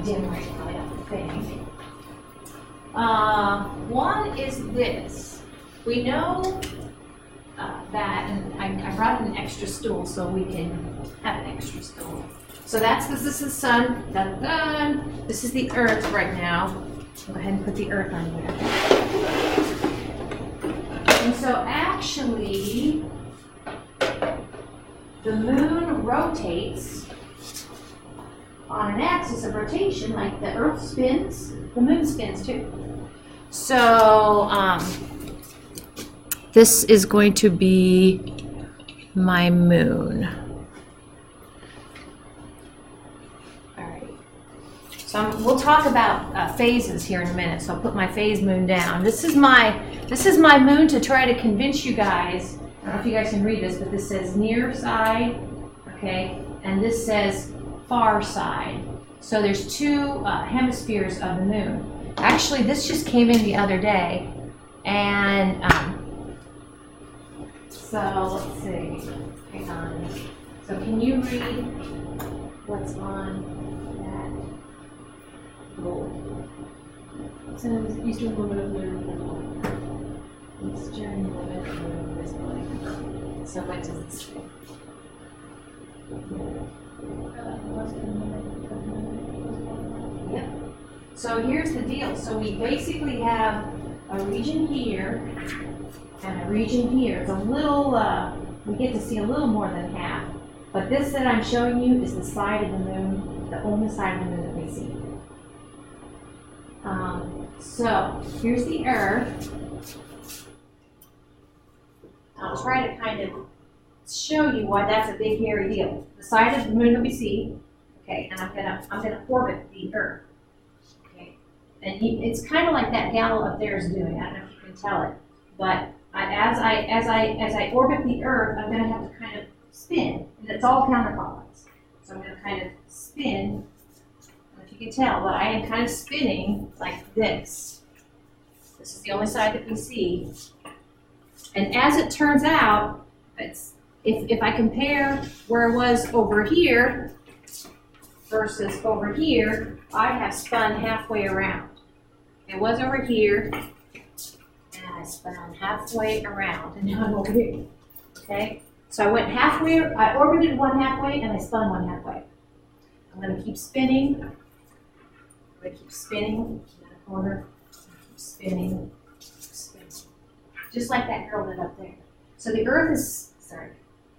of dim right now, I don't think. One is this. We know that, and I brought an extra stool so we can have an extra stool. So this is the sun, dun, dun. This is the earth right now. Go ahead and put the earth on here. And so actually, the moon rotates on an axis of rotation, like the earth spins, the moon spins too. So this is going to be my moon. All right. So we'll talk about phases here in a minute. So I'll put my phase moon down. This is my moon to try to convince you guys. I don't know if you guys can read this, but this says near side, okay, and this says far side. So there's two hemispheres of the moon. Actually, this just came in the other day, and so let's see. Hang on. So can you read what's on that gold? It says eastern limit of lunar Eastern limit of lunar visibility. So what does it say? Yep. So here's the deal. So we basically have a region here and a region here. It's a little, we get to see a little more than half. But this that I'm showing you is the side of the moon, the only side of the moon that we see. So here's the Earth. I'll try to kind of show you why that's a big hairy deal. The side of the moon that we see, okay, and I'm gonna orbit the Earth, okay, and it's kind of like that gal up there is doing. I don't know if you can tell it, but as I orbit the Earth, I'm gonna have to kind of spin, and it's all counterclockwise. So I'm gonna kind of spin. I don't know if you can tell, but I am kind of spinning like this. This is the only side that we see, and as it turns out, it's if I compare where I was over here versus over here, I have spun halfway around. It was over here, and I spun halfway around, and now I'm over here. Okay? So I went halfway, I orbited one halfway, and I spun one halfway. I'm going to keep spinning. I'm going to keep spinning in that corner. Keep spinning, just like that girl did up there. So the Earth is,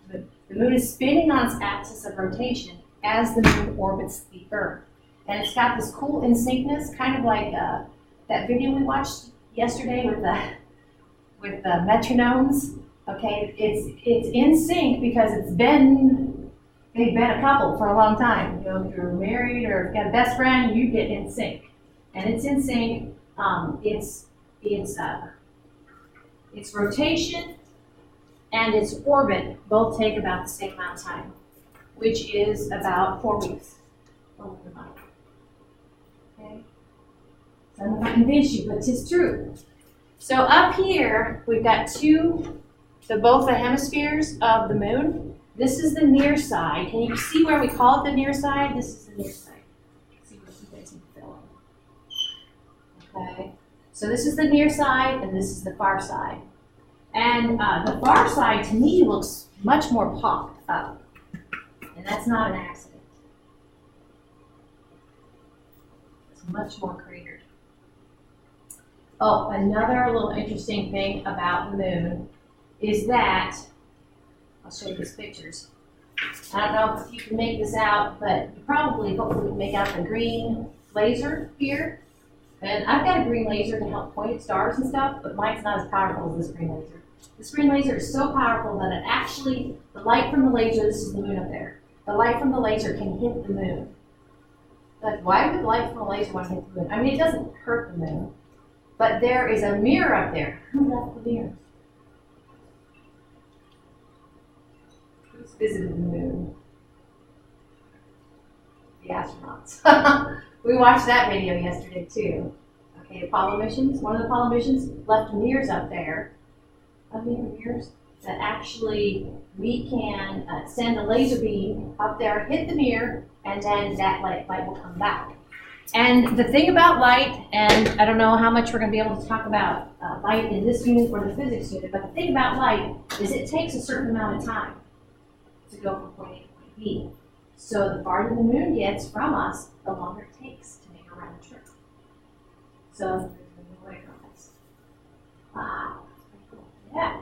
the moon is spinning on its axis of rotation as the moon orbits the Earth. And it's got this cool in-syncness, kind of like that video we watched yesterday with the metronomes. Okay, it's in sync because they've been a couple for a long time. You know, if you're married or got a best friend, you get in sync. And it's in sync. Its rotation and its orbit both take about the same amount of time, which is about 4 weeks. Okay? So I don't know if I convince you, but it's true. So up here, we've got both the hemispheres of the moon. This is the near side. Can you see where we call it the near side? This is the near side. Let's see what you guys can fill in. Okay. So this is the near side, and this is the far side. And the far side, to me, looks much more popped up. And that's not an accident. It's much more cratered. Oh, another little interesting thing about the moon is that, I'll show you these pictures. I don't know if you can make this out, but you probably, hopefully, can make out the green laser here. And I've got a green laser to help point at stars and stuff, but mine's not as powerful as this green laser. This green laser is so powerful that it actually, the light from the laser, this is the moon up there, the light from the laser can hit the moon. Like, why would the light from the laser want to hit the moon? I mean, it doesn't hurt the moon, but there is a mirror up there. Who left the mirror? Who's visited the moon? The astronauts. We watched that video yesterday too. Okay, Apollo missions. One of the Apollo missions left mirrors up there. Mirrors that actually we can send a laser beam up there, hit the mirror, and then that light will come back. And the thing about light, and I don't know how much we're going to be able to talk about light in this unit or the physics unit, but the thing about light is it takes a certain amount of time to go from point A to point B. So the farther the moon gets from us, the longer it takes to make a round trip. So there's a way from this. Wow, that's pretty cool. Yeah.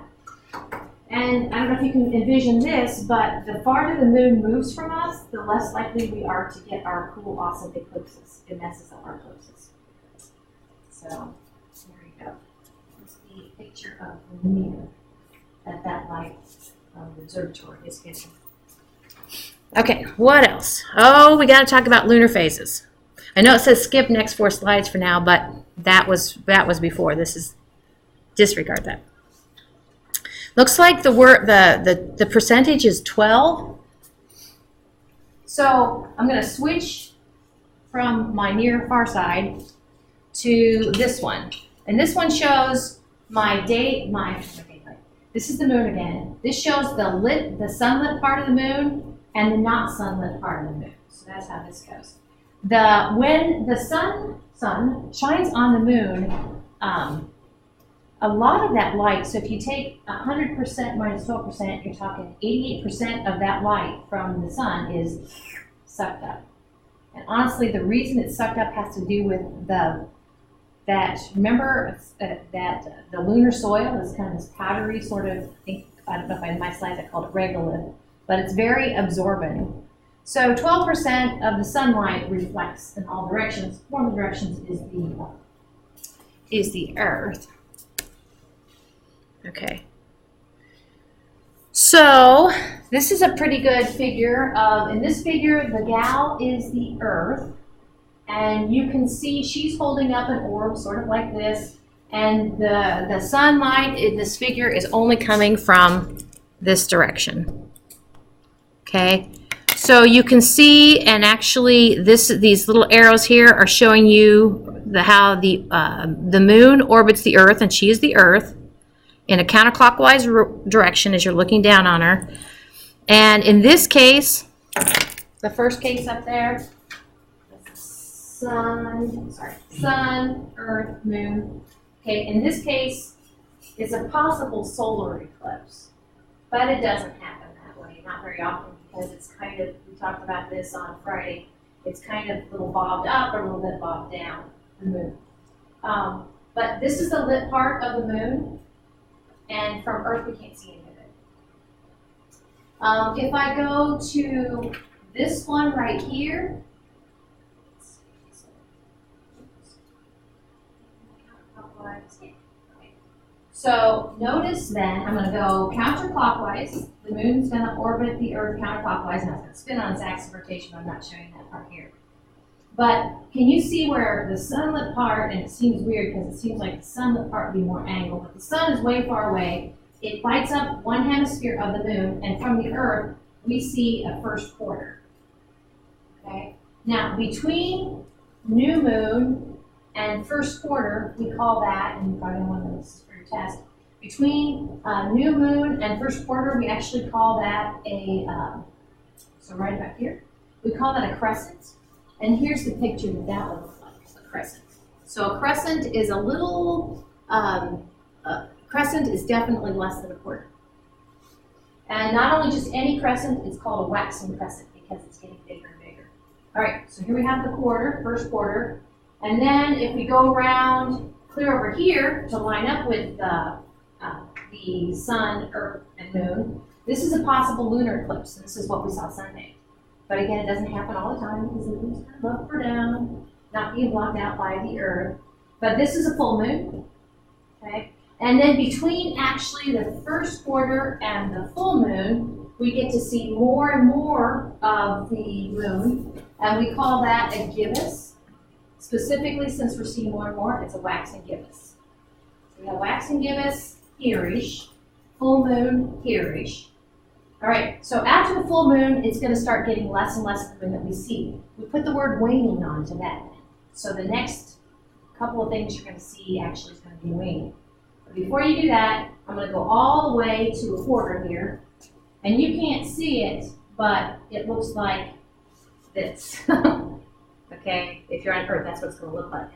And I don't know if you can envision this, but the farther the moon moves from us, the less likely we are to get our cool, awesome eclipses. It messes up our eclipses. So there you go. Here's the picture of the mirror that light observatory is getting. Okay, what else? Oh, we got to talk about lunar phases. I know it says skip next 4 slides for now, but that was before. This is disregard that. Looks like the percentage is 12. So I'm going to switch from my near far side to this one, and this one shows my date. This is the moon again. This shows the sunlit part of the moon and the not sunlit part of the moon. So that's how this goes. When the sun shines on the moon, a lot of that light, so if you take 100% minus 12%, you're talking 88% of that light from the sun is sucked up. And honestly, the reason it's sucked up has to do with remember that the lunar soil is kind of this powdery sort of, I don't know if in my slides I called it regolith, but it's very absorbent. So 12% of the sunlight reflects in all directions. One of the directions is the Earth. Okay. So this is a pretty good figure of, in this figure, the gal is the Earth, and you can see she's holding up an orb sort of like this, and the sunlight in this figure is only coming from this direction. Okay. So you can see, and actually these little arrows here are showing you how the moon orbits the Earth, and she is the Earth, in a counterclockwise direction as you're looking down on her. And in this case, the first case up there, sun, Earth, moon. Okay, in this case, it's a possible solar eclipse, but it doesn't happen that way, not very often, because it's kind of, we talked about this on Friday, it's kind of a little bobbed up or a little bit bobbed down, the moon. But this is the lit part of the moon, and from Earth we can't see any of it. If I go to this one right here, so notice then, I'm going to go counterclockwise. The moon's going to orbit the Earth counterclockwise, and it's going to spin on its axis of rotation. I'm not showing that part here. But can you see where the sunlit part, and it seems weird because it seems like the sunlit part would be more angled, but the sun is way far away. It lights up one hemisphere of the moon, and from the Earth, we see a first quarter. Okay? Now, between new moon and first quarter, we call that, and you probably want this for your test, between new moon and first quarter, we actually call that so right about here, we call that a crescent. And here's the picture that would look like, a crescent. So a crescent is a little, crescent is definitely less than a quarter. And not only just any crescent, it's called a waxing crescent because it's getting bigger and bigger. All right, so here we have the quarter, first quarter. And then if we go around clear over here to line up with the sun, Earth, and moon, this is a possible lunar eclipse. This is what we saw Sunday. But again, it doesn't happen all the time because the moon's kind of up or down, not being blocked out by the Earth. But this is a full moon, okay? And then between actually the first quarter and the full moon, we get to see more and more of the moon, and we call that a gibbous. Specifically, since we're seeing more and more, it's a waxing gibbous. So we have waxing gibbous here-ish, full moon here-ish. All right, so after the full moon, it's going to start getting less and less of the moon that we see. We put the word waning onto that. So the next couple of things you're going to see actually is going to be waning. But before you do that, I'm going to go all the way to a quarter here. And you can't see it, but it looks like this. Okay, if you're on Earth, that's what it's going to look like.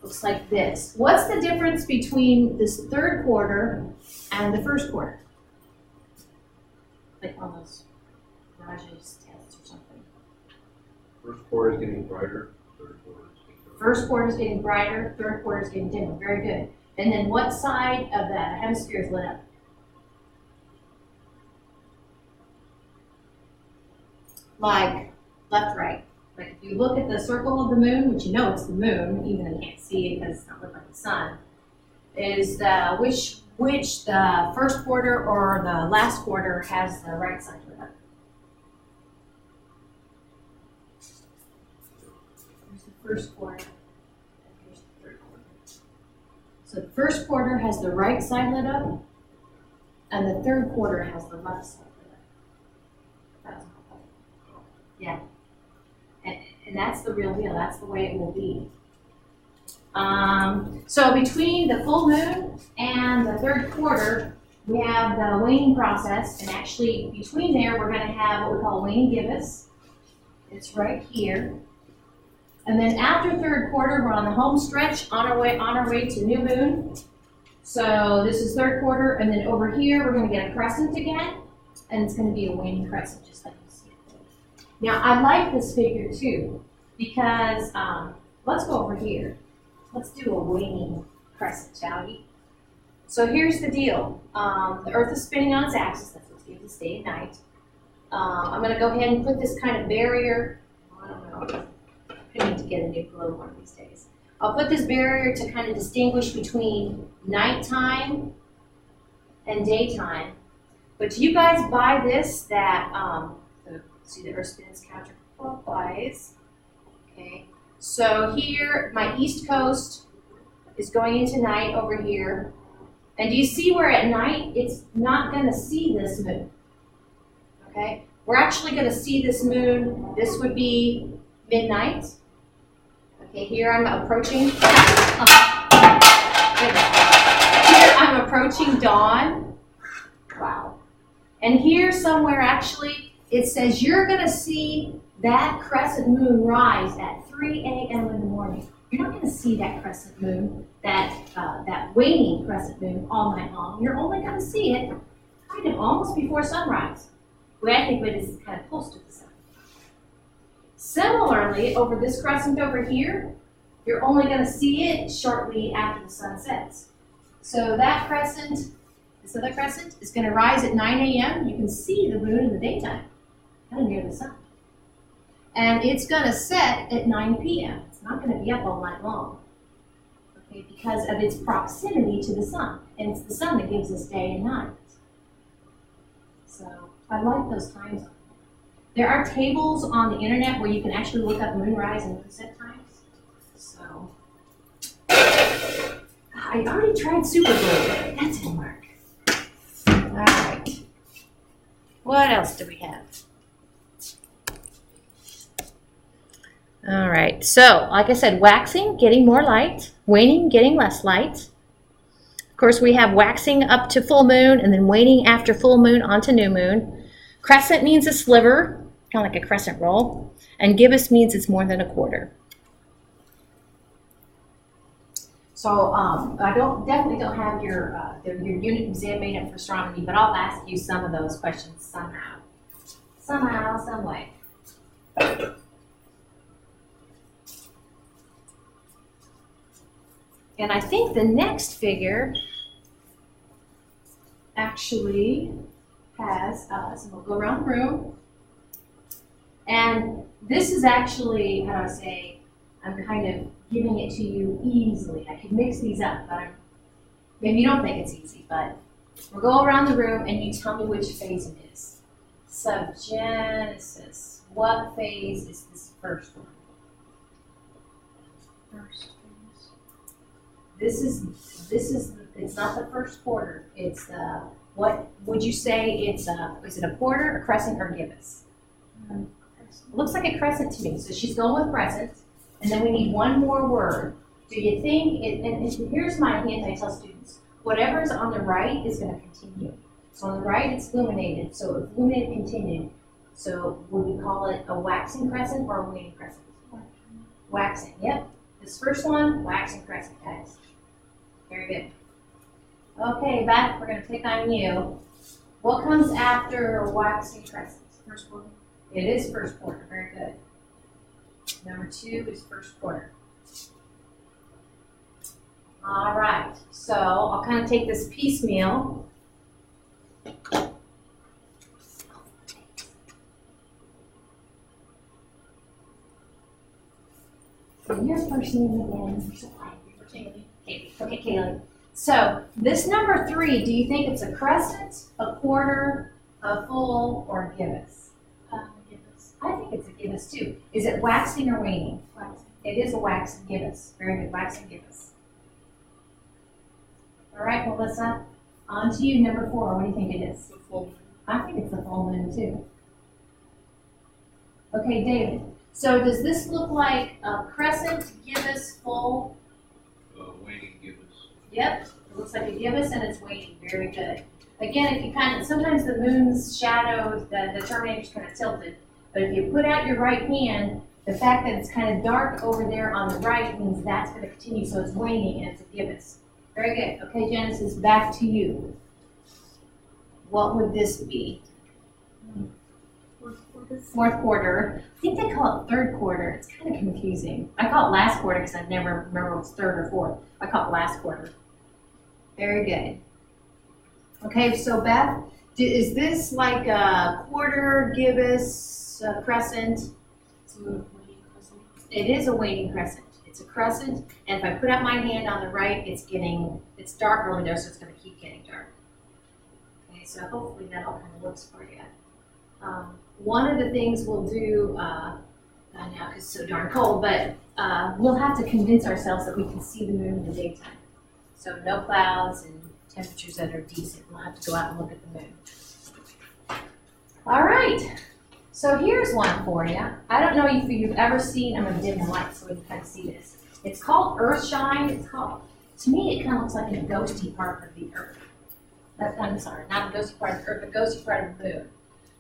Looks like this. What's the difference between this third quarter and the first quarter? Like on those Raj's tests or something. First quarter is getting brighter, third quarter is getting darker. First quarter is getting brighter, third quarter is getting dimmer. Very good. And then what side of the hemisphere is lit up? Like left, right. Like if you look at the circle of the moon, which you know it's the moon, even though you can't see it because it's not looking like the sun, is the which the first quarter or the last quarter has the right side lit up? Here's the first quarter, and here's the third quarter. So the first quarter has the right side lit up, and the third quarter has the left side lit up. That's yeah. And that's the real deal. That's the way it will be. So between the full moon and the third quarter, we have the waning process. And actually, between there, we're going to have what we call waning gibbous. It's right here. And then after third quarter, we're on the home stretch, on our way to new moon. So this is third quarter, and then over here, we're going to get a crescent again, and it's going to be a waning crescent, just like you see it. Now, I like this figure too, because let's go over here. Let's do a waning crescent, shall we? So here's the deal. The Earth is spinning on its axis. That's what gives us day and night. I'm going to go ahead and put this kind of barrier. I don't know. I need to get a new globe one of these days. I'll put this barrier to kind of distinguish between nighttime and daytime. But do you guys buy this that, see the Earth spins counterclockwise? Okay. So here, my east coast is going into night over here. And do you see where at night it's not going to see this moon? Okay. We're actually going to see this moon. This would be midnight. Okay, here I'm approaching. Here I'm approaching dawn. Wow. And here somewhere actually it says you're going to see that crescent moon rise at 3 a.m. in the morning. You're not going to see that crescent moon, that waning crescent moon all night long. You're only going to see it kind of almost before sunrise. The way I think of it is kind of close to the sun. Similarly, over this crescent over here, you're only going to see it shortly after the sun sets. So that crescent, this other crescent, is going to rise at 9 a.m. You can see the moon in the daytime, kind of near the sun. And it's going to set at 9 p.m. It's not going to be up all night long, okay, because of its proximity to the sun. And it's the sun that gives us day and night. So I like those time zones. There are tables on the internet where you can actually look up moonrise and moonset times. So I already tried super glue. That didn't work. All right. What else do we have? All right. So, like I said, waxing, getting more light. Waning, getting less light. Of course, we have waxing up to full moon and then waning after full moon onto new moon. Crescent means a sliver, kind of like a crescent roll. And gibbous means it's more than a quarter. So I definitely don't have your unit exam made up for astronomy, but I'll ask you some of those questions somehow. Somehow, some way. And I think the next figure actually has, so we'll go around the room. And this is actually, how do I say, I'm kind of giving it to you easily. I could mix these up, but maybe you don't think it's easy, but we'll go around the room and you tell me which phase it is. So Genesis, what phase is this first one? First phase. This is, it's not the first quarter. It's the, what would you say it's is it a quarter, a crescent, or gibbous? It looks like a crescent to me, so she's going with crescent. And then we need one more word. Do you think, and here's my hint I tell students, whatever's on the right is going to continue. So on the right it's illuminated, so illuminated continued. So would we call it a waxing crescent or a waning crescent? waxing. Yep. This first one, waxing crescent, guys. Very good. Okay, Beth, we're going to pick on you. What comes after waxing crescent? First quarter. It is first quarter. Very good. Number 2 is first quarter. All right. So I'll kind of take this piecemeal. So your first name again? Kaylee. Okay, Kaylee. So this number 3, do you think it's a crescent, a quarter, a full, or a gibbous? Gibbous. I think it's a gibbous too. Is it waxing or waning? Waxing. It is a waxing gibbous. Very good, waxing gibbous. All right, Melissa, on to you, number 4. What do you think it is? The full moon. I think it's a full moon too. Okay, David. So does this look like a crescent, gibbous, full? Waning gibbous. Yep, it looks like a gibbous and it's waning. Very good. Again, if you kind of, sometimes the moon's shadow, the terminator's kind of tilted, but if you put out your right hand, the fact that it's kind of dark over there on the right means that's going to continue, so it's waning and it's a gibbous. Very good. Okay, Genesis, back to you. What would this be? Fourth quarter. I think they call it third quarter. It's kind of confusing. I call it last quarter because I never remember if it's third or fourth. I call it last quarter. Very good. Okay, so Beth, is this like a quarter, gibbous, crescent? It's a waning crescent. It is a waning crescent. It's a crescent, and if I put out my hand on the right, it's dark over there, so it's going to keep getting dark. Okay, so hopefully that all kind of looks for you. One of the things we'll do, now because it's so darn cold, but we'll have to convince ourselves that we can see the moon in the daytime. So no clouds and temperatures that are decent. We'll have to go out and look at the moon. All right. So here's one for you. I don't know if you've ever seen, I'm going to dim the light so we can kind of see this. It's called Earthshine. It's called, to me, it kind of looks like a ghosty part of the Earth. I'm sorry, not a ghosty part of the Earth, but a ghosty part of the moon.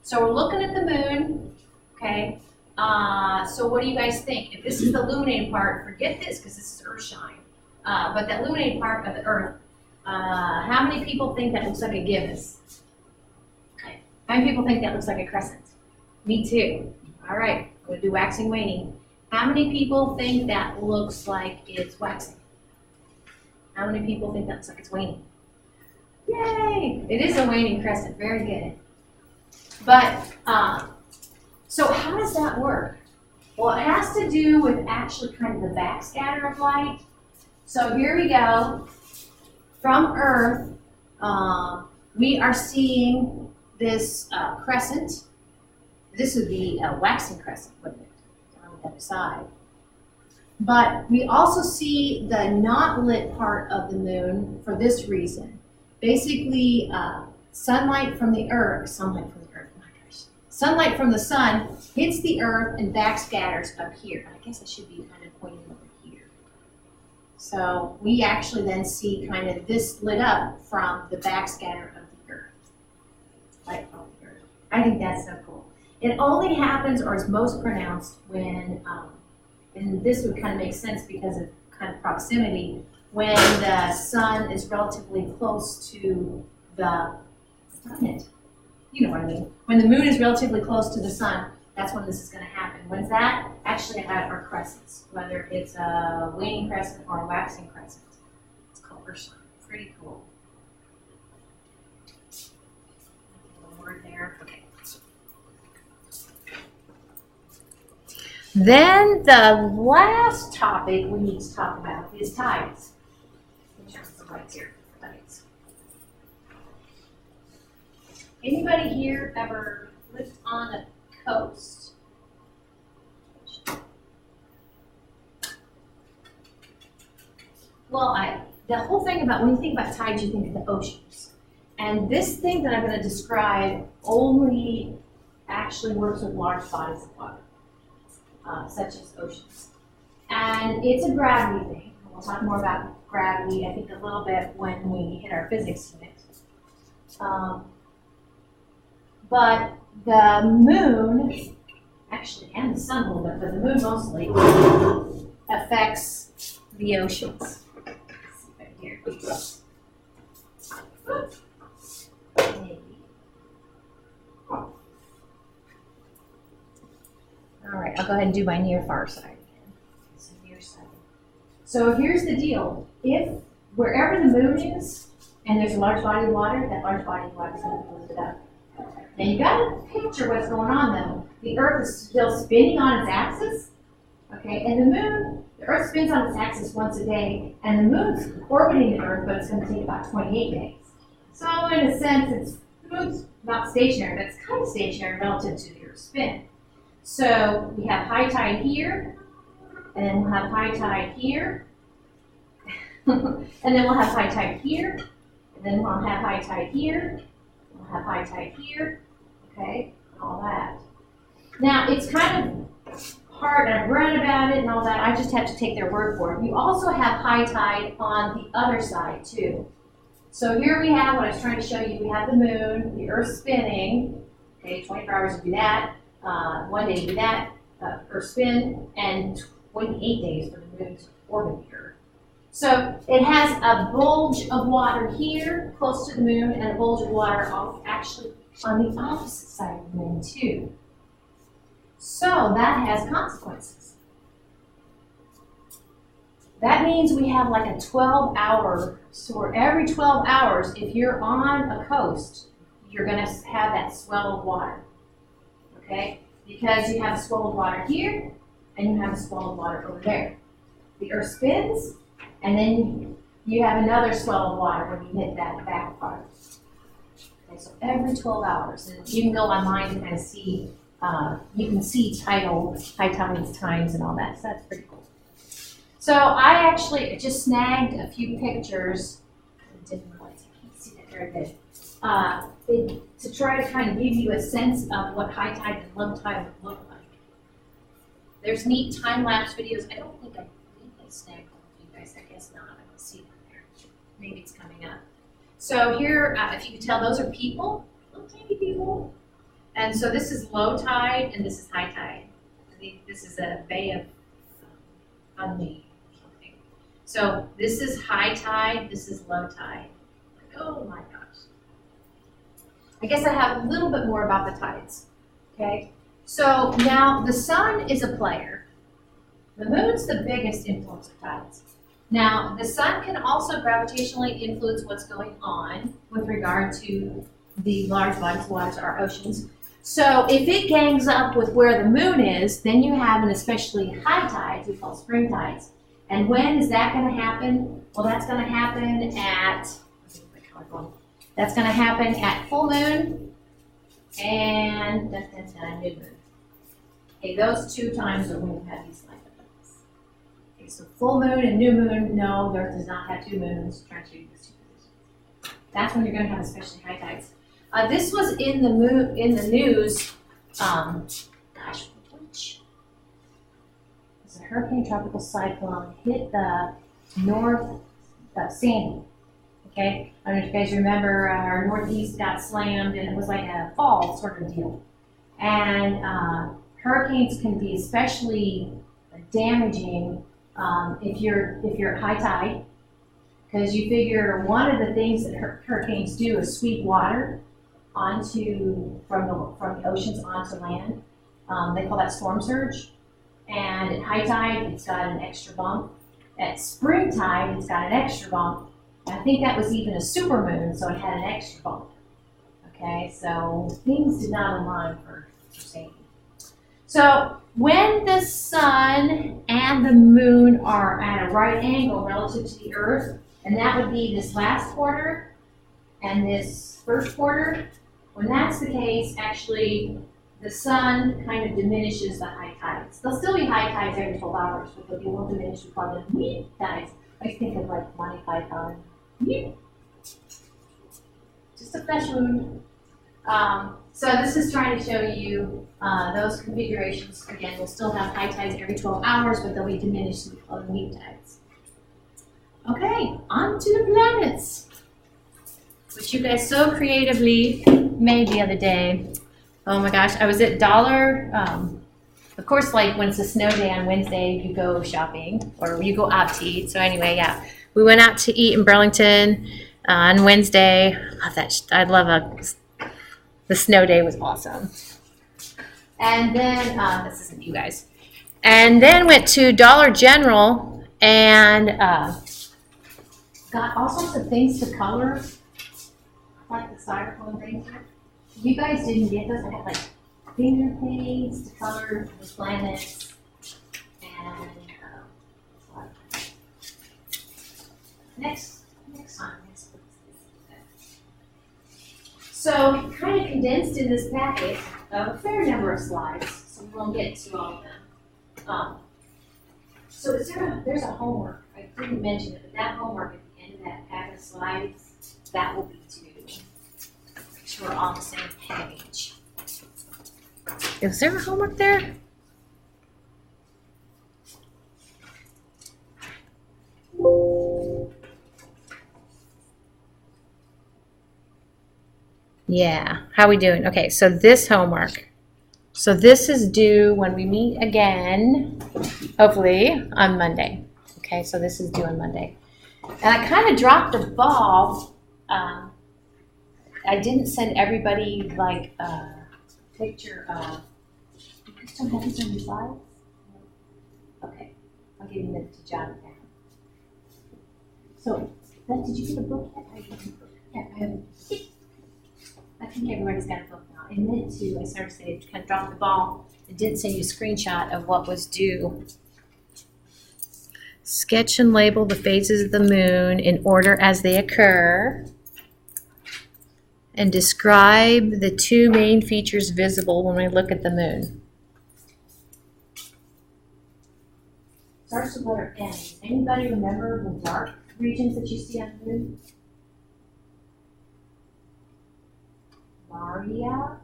So we're looking at the moon, okay? So what do you guys think? If this is the illuminated part, forget this because this is Earthshine. But that illuminated part of the Earth, how many people think that looks like a gibbous? Okay. How many people think that looks like a crescent? Me too. All right, I'm going to do waxing, waning. How many people think that looks like it's waxing? How many people think that looks like it's waning? Yay! It is a waning crescent. Very good. But, so how does that work? Well, it has to do with actually kind of the backscatter of light. So here we go. From Earth, we are seeing this crescent. This would be a waxing crescent, wouldn't it? On the other side. But we also see the not lit part of the moon for this reason. Basically, sunlight from the sun hits the Earth and backscatters up here. I guess I should be kind of pointing over here. So we actually then see kind of this lit up from the backscatter of the Earth. Light from the Earth. I think that's so cool. It only happens or is most pronounced when, and this would kind of make sense because of kind of proximity, when the sun is relatively close to the planet. You know what I mean. When the moon is relatively close to the sun, that's when this is going to happen. When's that? Actually, at our crescents, whether it's a waning crescent or a waxing crescent. It's called Earthshine. Pretty cool. A word there. Okay. Then the last topic we need to talk about is tides. Let me turn some lights here. Tides. Anybody here ever lived on a coast? Well, the whole thing about, when you think about tides, you think of the oceans. And this thing that I'm going to describe only actually works with large bodies of water, such as oceans. And it's a gravity thing. We'll talk more about gravity, I think, a little bit when we hit our physics unit. But the moon, actually, and the sun a little bit, but the moon mostly, affects the oceans. Right here. All right, I'll go ahead and do my near far side again. So near side. So here's the deal. If wherever the moon is, and there's a large body of water, that large body of water is going to be lifted up. Now you got to picture what's going on though. The Earth is still spinning on its axis, okay, and the Earth spins on its axis once a day, and the moon's orbiting the Earth, but it's going to take about 28 days. So in a sense, the moon's not stationary, but it's kind of stationary relative to the Earth's spin. So we have high tide here, and then we'll have high tide here, and then we'll have high tide here, and then we'll have high tide here, we'll have high tide here, okay, and all that. Now, it's kind of hard, and I've read about it and all that, I just have to take their word for it. You also have high tide on the other side, too. So here we have what I was trying to show you. We have the moon, the Earth spinning, okay, 24 hours to do that, 1 day to do that, Earth spin, and 28 days for the moon to orbit the Earth. So it has a bulge of water here, close to the moon, and a bulge of water actually on the opposite side of the moon, too. So that has consequences. That means we have like a 12-hour, so every 12 hours, if you're on a coast, you're going to have that swell of water, okay? Because you have a swell of water here, and you have a swell of water over there. The Earth spins, and then you have another swell of water when you hit that back part. Okay, so every 12 hours, and you can go online and kind of see, you can see high tides, times, and all that, so that's pretty cool. So I actually just snagged a few pictures, I didn't realize I can't see that very good, to try to kind of give you a sense of what high tide and low tide would look like. There's neat time-lapse videos. I don't think I snagged them for you guys. I guess not. I don't see them there. Maybe it's coming up. So here, if you can tell, those are people, little tiny people. And so this is low tide, and this is high tide. I think this is a bay of Unleashed or something. So this is high tide, this is low tide. Like, oh my gosh. I guess I have a little bit more about the tides. Okay. So now the sun is a player. The moon's the biggest influence of tides. Now the sun can also gravitationally influence what's going on with regard to the large bodies of water, our oceans. So if it gangs up with where the moon is, then you have an especially high tides, we call spring tides. And when is that going to happen? Well, that's going to happen at, that's going to happen at full moon and new moon. Okay, those two times are when you have these light events. Okay, so full moon and new moon, no, the Earth does not have two moons. Try to do this. That's when you're going to have especially high tides. This was in the news. Gosh, which was a hurricane tropical cyclone hit the north Sandy. Okay, I don't know if you guys remember our northeast got slammed, and it was like a fall sort of deal. And hurricanes can be especially damaging if you're at high tide, because you figure one of the things that hurricanes do is sweep water from the oceans onto land. They call that storm surge. And at high tide, it's got an extra bump. At spring tide, it's got an extra bump. I think that was even a supermoon, so it had an extra bump. Okay, so things did not align for safety. So when the sun and the moon are at a right angle relative to the Earth, and that would be this last quarter and this first quarter, when that's the case, actually, the sun kind of diminishes the high tides. There'll still be high tides every 12 hours, but they'll be a little diminished. We call them neap tides. I think of like Monty Python. Neap. Just a fresh moon. So this is trying to show you those configurations. Again, we'll still have high tides every 12 hours, but they'll be diminished. We call them neap tides. Okay, on to the planets, which you guys so creatively made the other day. Oh my gosh, I was at of course, like when it's a snow day on Wednesday, you go shopping or you go out to eat. So anyway, yeah, we went out to eat in Burlington on Wednesday. Love that. I love the snow day was awesome. And then this isn't you guys. And then went to Dollar General and got all sorts of things to color, like the styrofoam things. You guys didn't get those. I got like finger paints to color the planets and next time. So kind of condensed in this packet a fair number of slides, so we won't get to all of them. So there's a homework. I didn't mention it, but that homework at the end of that packet of slides, that will be due. Make sure we're on the same page. Is there a homework there? Yeah, how we doing? Okay, so this homework. So this is due when we meet again, hopefully on Monday. Okay, so this is due on Monday. And I kind of dropped the ball. I didn't send everybody like a picture of. You still have these on your slides? Okay, I'll give you a minute to jot it down. So, Beth, did you get a book yet? Yeah, I haven't. I think everybody's got a book now. I meant to, I started to say, kind of dropped the ball. I did send you a screenshot of what was due. Sketch and label the phases of the moon in order as they occur. And describe the two main features visible when we look at the moon. Starts with letter N. Does anybody remember the dark regions that you see on the moon? Maria,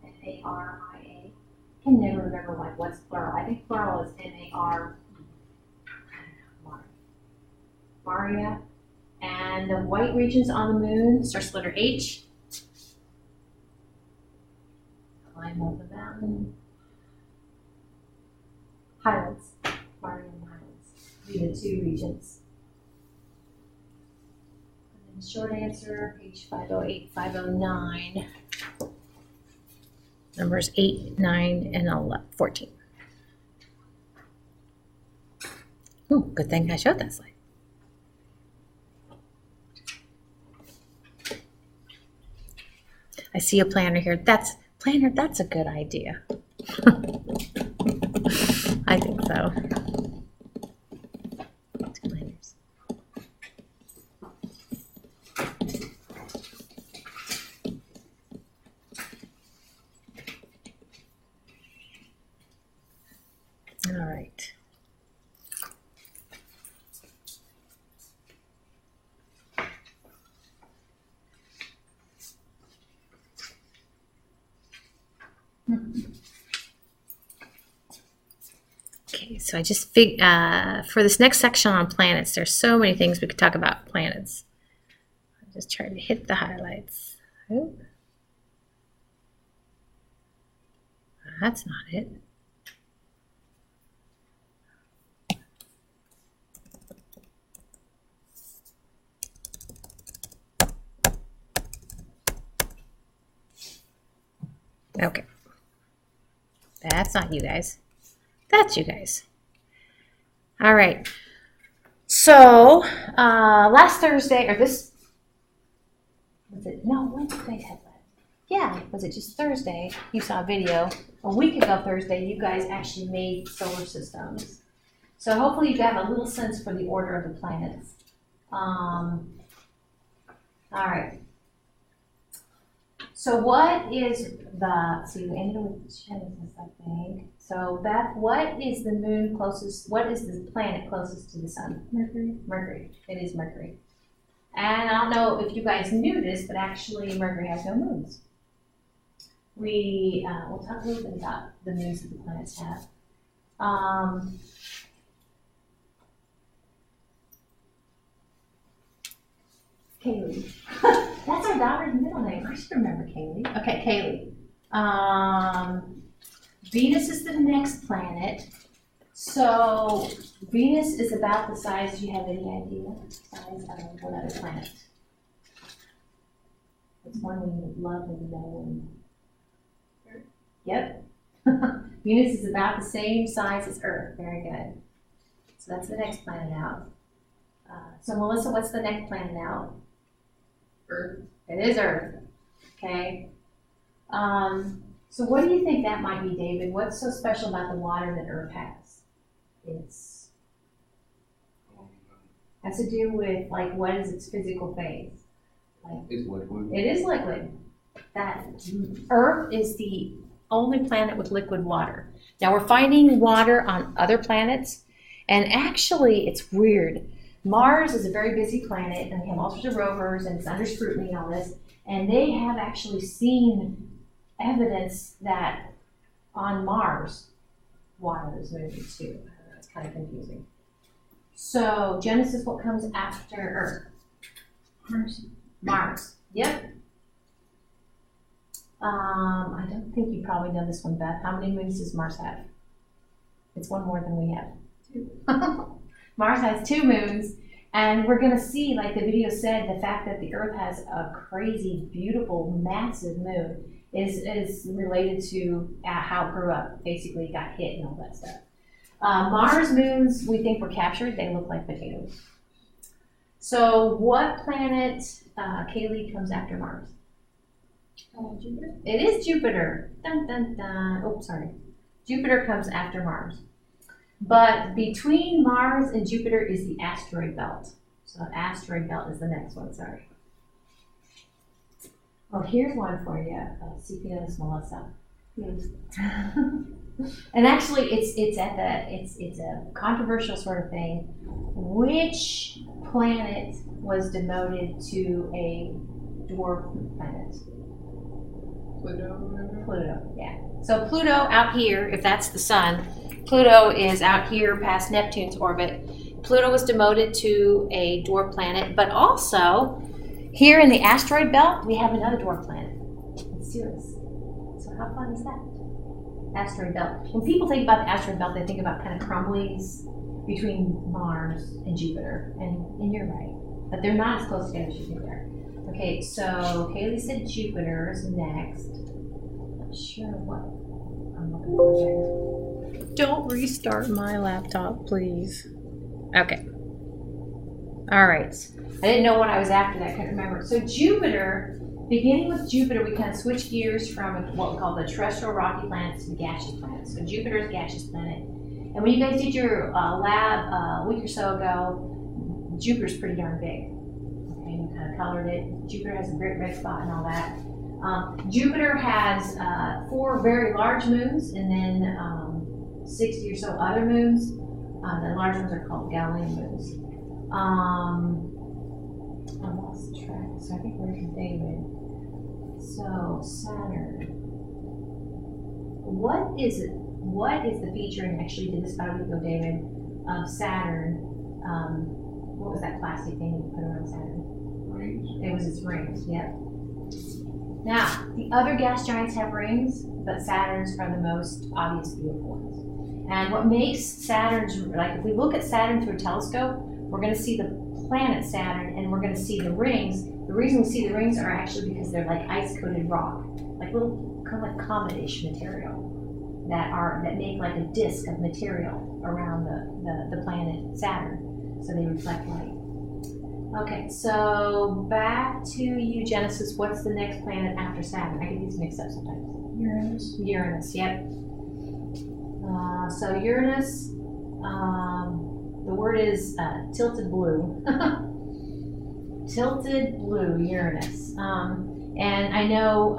M-A-R-I-A. I can never remember like what's plural. I think plural is M-A-R. Maria. And the white regions on the moon starts with letter H. Climb up the mountain. Highlands. Maria and Highlands. Be the two regions. Short answer, page 508, 509, numbers 8, 9, and 11, 14. Ooh, good thing I showed that slide. I see a planner here. That's a good idea. I think so. All right. Okay, so I just for this next section on planets, there's so many things we could talk about planets. I'm just trying to hit the highlights. Oh. That's not it. Okay. That's not you guys. That's you guys. All right. So, last Thursday, or this, was it, no, when did you guys have that? Yeah, was it just Thursday? You saw a video. A week ago Thursday, you guys actually made solar systems. So hopefully you got a little sense for the order of the planets. All right. So what is the, see, we ended with Genesis, I think. So Beth, what is the moon closest, what is the planet closest to the sun? Mercury. Mercury. It is Mercury. And I don't know if you guys knew this, but actually Mercury has no moons. We'll talk a little bit about the moons that the planets have. Kaylee. That's our daughter's middle name. I should remember Kaylee. Okay, Kaylee. Venus is the next planet. So Venus is about the size, do you have any idea? Size of what other planet? It's one we would love to know. Yep. Venus is about the same size as Earth. Very good. So that's the next planet out. So Melissa, what's the next planet out? Earth. It is Earth. Okay. So what do you think that might be, David? What's so special about the water that Earth has? It's has to do with like what is its physical phase? Like It's liquid. it is liquid. That Earth is the only planet with liquid water. Now we're finding water on other planets, and actually it's weird. Mars is a very busy planet, and we have all sorts of rovers, and it's under scrutiny and all this, and they have actually seen evidence that on Mars, water is moving too. It's kind of confusing. So Genesis, what comes after Earth? Mars. Mars. Yep. I don't think you probably know this one, Beth. How many moons does Mars have? It's one more than we have. 2. Mars has 2 moons, and we're going to see, like the video said, the fact that the Earth has a crazy, beautiful, massive moon is related to how it grew up. Basically, it got hit and all that stuff. Mars moons, we think were captured. They look like potatoes. So what planet, Kaylee, comes after Mars? Jupiter. It is Jupiter. Dun, dun, dun. Oh, sorry. Jupiter comes after Mars. But between Mars and Jupiter is the asteroid belt. So asteroid belt is the next one, sorry. Oh, here's one for you. See if you know this, Melissa. Yes. And actually, it's a controversial sort of thing. Which planet was demoted to a dwarf planet? Pluto, yeah. So Pluto out here, if that's the sun, Pluto is out here past Neptune's orbit. Pluto was demoted to a dwarf planet, but also here in the asteroid belt, we have another dwarf planet. It's Sirius. So how fun is that? Asteroid belt. When people think about the asteroid belt, they think about kind of crumblies between Mars and Jupiter, and you're right, but they're not as close together as you think they are. Okay, so Haley said Jupiter is next. Not sure what I'm looking for there. Don't restart my laptop, please. Okay. All right. I didn't know what I was after that. I couldn't remember. So Jupiter, beginning with Jupiter, we kind of switch gears from what we call the terrestrial rocky planets to the gaseous planets. So Jupiter is a gaseous planet. And when you guys did your lab a week or so ago, Jupiter's pretty darn big. Okay, we kind of colored it. Jupiter has a great red spot and all that. Jupiter has 4 very large moons and then 60 or so other moons. The large ones are called Galilean moons. I lost track, so I think we're from David. So Saturn. What is it? What is the feature? And actually did this about a week ago, David, of Saturn? What was that plastic thing you put around Saturn? Rings. It was its rings. Yep. Now the other gas giants have rings, but Saturn's are the most obvious, beautiful ones. And what makes Saturn's, like if we look at Saturn through a telescope, we're going to see the planet Saturn, and we're going to see the rings. The reason we see the rings are actually because they're like ice-coated rock, like little kind of like comet-ish material that make like a disc of material around the planet Saturn, so they reflect light. Okay, so back to you, Genesis. What's the next planet after Saturn? I get these mixed up sometimes. Uranus. Uranus, yep. So Uranus, the word is tilted blue. Tilted blue, Uranus. And I know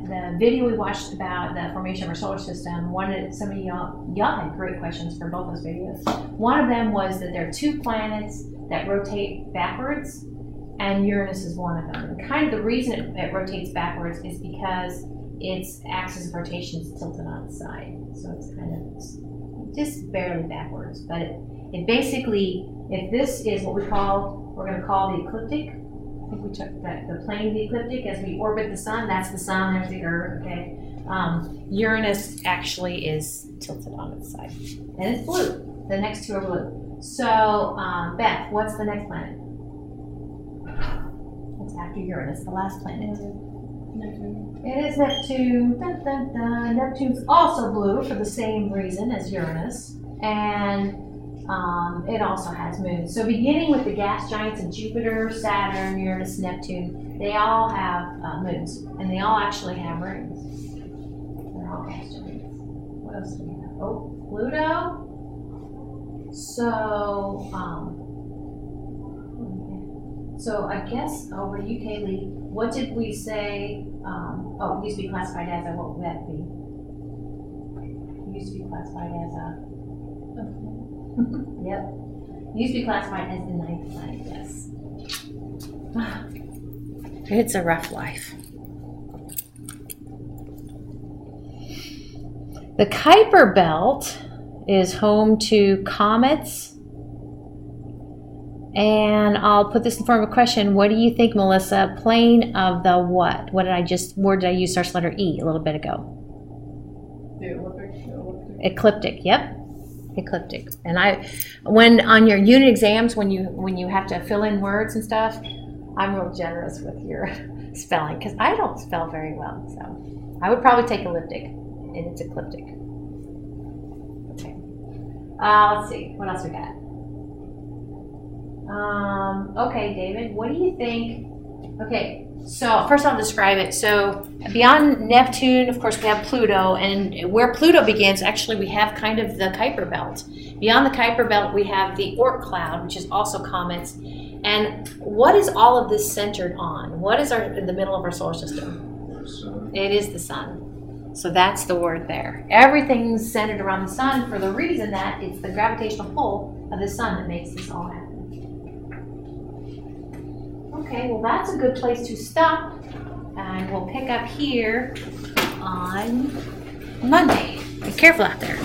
the video we watched about the formation of our solar system, some of y'all had great questions for both those videos. One of them was that there are 2 planets that rotate backwards, and Uranus is one of them. And kind of the reason it rotates backwards is because its axis of rotation is tilted on its side. So it's kind of just barely backwards. But it basically, if this is what we're going to call the ecliptic. I think we took the plane of the ecliptic as we orbit the sun. That's the sun, there's the Earth, okay? Uranus actually is tilted on its side. And it's blue. The next two are blue. So, Beth, what's the next planet? What's after Uranus, the last planet? Neptune. It is Neptune. Dun, dun, dun. Neptune's also blue for the same reason as Uranus. And it also has moons. So beginning with the gas giants of Jupiter, Saturn, Uranus, Neptune, they all have moons. And they all actually have rings. They're all gas giants. What else do we have? Oh, Pluto. So I guess over you, Kaylee, what did we say? Oh, it used to be classified as a, what would that be? It used to be classified as a, yep. It used to be classified as the ninth planet, yes. It's a rough life. The Kuiper Belt is home to comets. And I'll put this in form of a question. What do you think, Melissa? Plane of the what? Where did I use starts letter E a little bit ago? The elliptic. Ecliptic, yep. Ecliptic. And when on your unit exams, when you have to fill in words and stuff, I'm real generous with your spelling because I don't spell very well. So I would probably take elliptic, and it's ecliptic. Okay. Let's see. What else we got? Okay, David, what do you think? Okay, so first I'll describe it. So beyond Neptune, of course, we have Pluto, and where Pluto begins, actually, we have kind of the Kuiper Belt. Beyond the Kuiper Belt, we have the Oort cloud, which is also comets. And what is all of this centered on? What is in the middle of our solar system? The sun. It is the sun. So that's the word there. Everything's centered around the sun for the reason that it's the gravitational pull of the sun that makes this all happen. Okay, well that's a good place to stop, and we'll pick up here on Monday. Be careful out there.